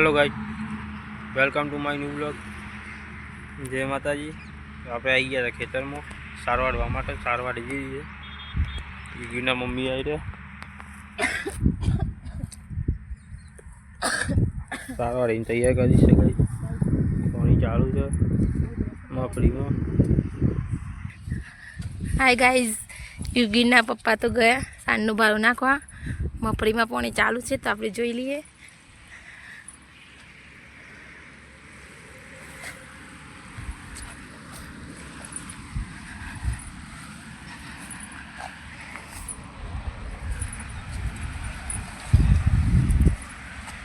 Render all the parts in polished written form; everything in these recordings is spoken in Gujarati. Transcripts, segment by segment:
Hello guys, welcome to my new blog. जय माता जी। आप आई गया था खेतर में सार वाढ़वा माटे। सार वाढ़ी गई है। गीना मम्मी आई रहे सार वाढ़ी तैयार कर दी है। पानी चालू है मफड़ी में। हाय गाइज, युगीना पप्पा तो गया सानू भाव नाखवा मफड़ी में पानी चालू है तो आप जोई लीए।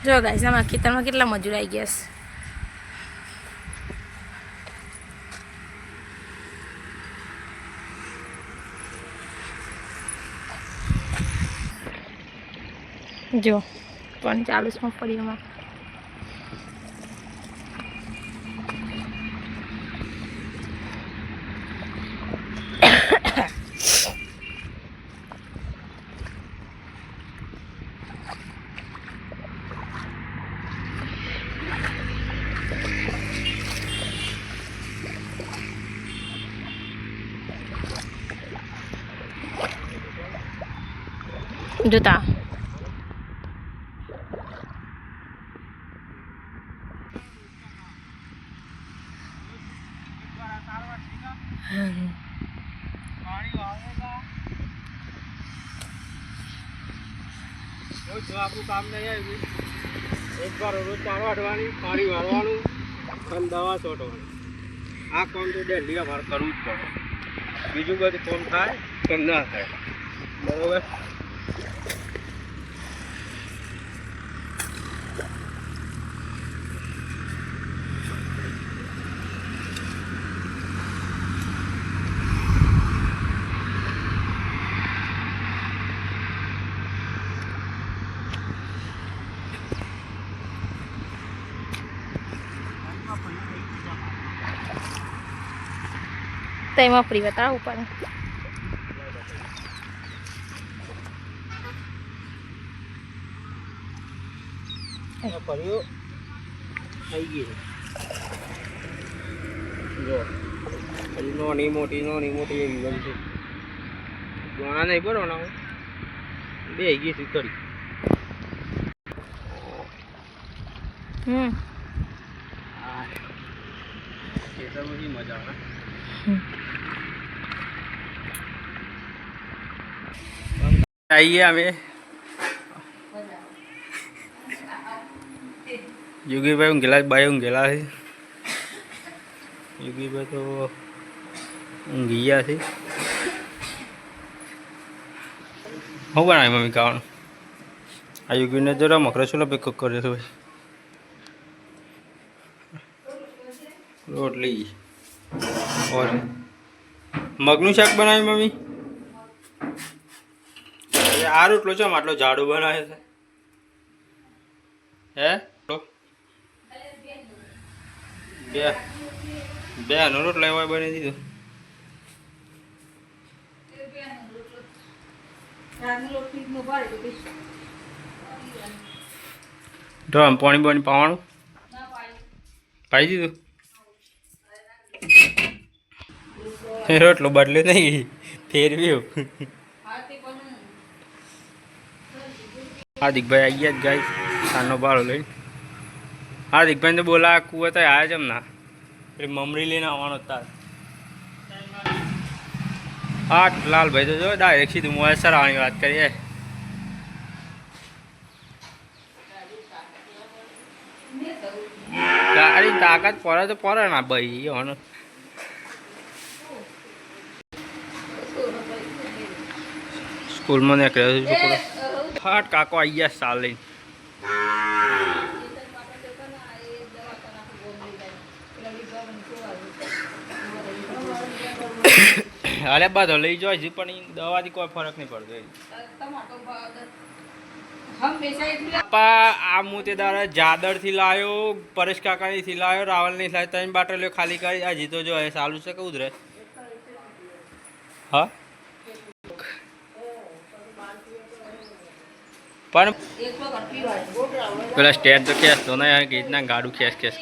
जो गाइज आम खेतर में के मजूर आई गया जो पानी चालू है मफड़ी में। जूता जो आपको काम नहीं आएगी एक बार रोज चार वाढ़वानी पानी वाळवानु અને દવા છોટવાની। આ કામ તો ડેલી અમારે કરવું જ પડે। બીજું બધું કામ થાય કે ના થાય, બરોબર। तो मफड़ी बताओ ऊपर ફર્યો થઈ ગઈ જો નાની મોટી એવી બનશે। ઘણા નહીં બનવાના બે ગઈ કરી ખેતરમાંથી મજા આવે। आइए हमें योगी भाई ऊँगेला भाई ऊँगेला है। योगी भाई तो ऊँघिया है। હું બનાવી મમ્મી ખાવાનું? આ યોગીને જરા મકરા છોલા પેક કરે છે ભાઈ। રોટલી और મગનું શાક બનાવી મમ્મી। આ રોટલો છે આટલો જાડો બનાવે છે હે? બે નો રોટલો એવો બની દીધો। તો આમ પાણી પાણી પાવાનું પાઈ દીધું। રોટલો બદલે નહીં ફેરવ્યો। हार्दिक भाई आई गया गाइस सानो भाड़ो लई। हार्दिक भाई ने बोला कुआ तो आया जम ना फिर ममरी लेना आवानो था। हाँ लाल भाई तो जो डायरेक्ट सीधું મોય સરાવાની વાત કરીએ। ગાડી તાકાત પડે તો પડે ના ભાઈ હોનો। स्कूल में निकले छोकरो फट काको आई गया साल लई। अरे બધો લઈ જાય છે પણ દવાથી કોઈ ફરક નહીં પડતો। પપ્પા આ મુતેદાર જાદરથી લાયો, પરેશ કાકાથી લાયો, રાવલની લાયો, ત્રણ બાટલીઓ ખાલી કરી હજી તો જો એ ચાલુ છે કે ઉધરે। હા પણ પેલા સ્ટેટ તો ખેંચતો ને યાર, કે રીતના ગાડું ખેંચ કરે.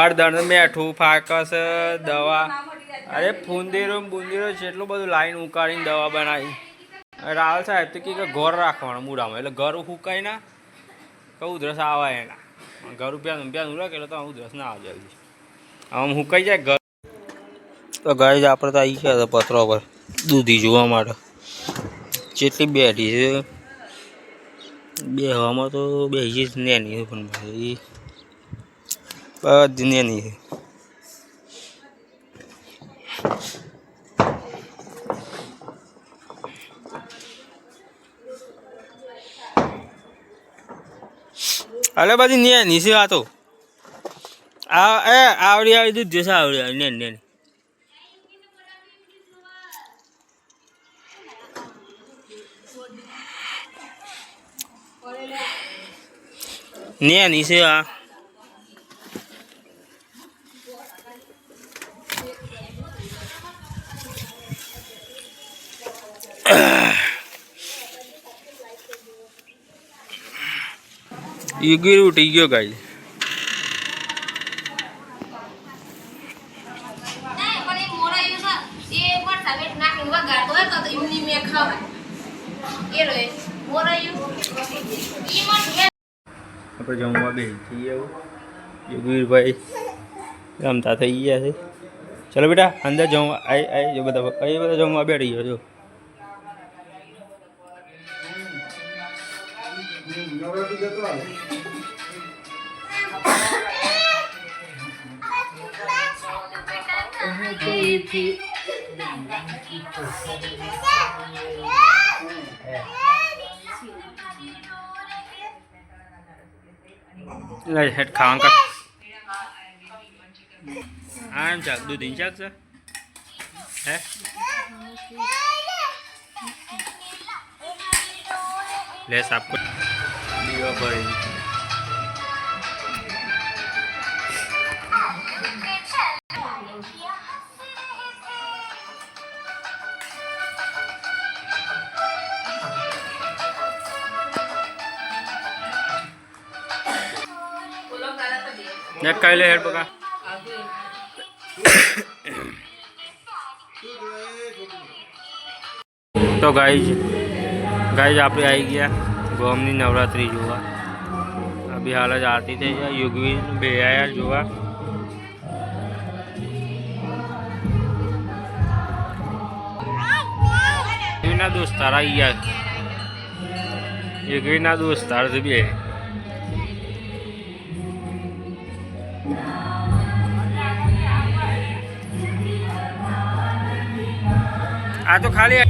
અડધણ મેઠું ફાકસ દવા, અરે ફૂંદીરો બુંદીરો જેટલું બધું લાઈન ઉકાળીને દવા બનાવી. રાહુલ સાહેબ તો કે ઘર રાખવાનું મૂડામાં, એટલે ઘર સુકાય ના કે ઉધરસ આવે એના. ઘર પ્યાનું રાખે એટલે તો ઉધરસ ના આવે જલ્દી, આમ સુકાઈ જાય ઘર. તો ગાય જ આપણે તો આવી ગયા હતા પથરો પર દૂધી જોવા માટે. જેટલી બેઠી છે બે હવામાં તો બેસી જ નેની છે, પણ ભાઈ બધી નેની છે. અરે બધી નેની છે આ તો. આવડી આવડી દૂધ જશે, આવડી આવડી નેની નેની. નેની છે આ. યુગીર ઉઠી ગયો ગાય. આપણે જમવા બેસી એવું યુગીરભાઈ રમતા થઈ ગયા છે. ચલો બેટા અંદર જમવા આવી જો બધા જમવા બેઠી ગયો જો. હેડ ખાવા કર. આમ ચાક દૂધ ચાક છે હે. લે સાફ કર દીવા ભરી. ને કઈ લે હેડ બકા. તો ગાઈજ આપણે આવી ગયા ગોમની નવરાત્રી જોવા. અભી હાલ જ આરતી થઈ જાય. યુગવી બે આયા જોવા. યુગવીના દોસ્તાર આવી ગયા. યુગવીના દોસ્તાર છે બે. આ તો ખાલી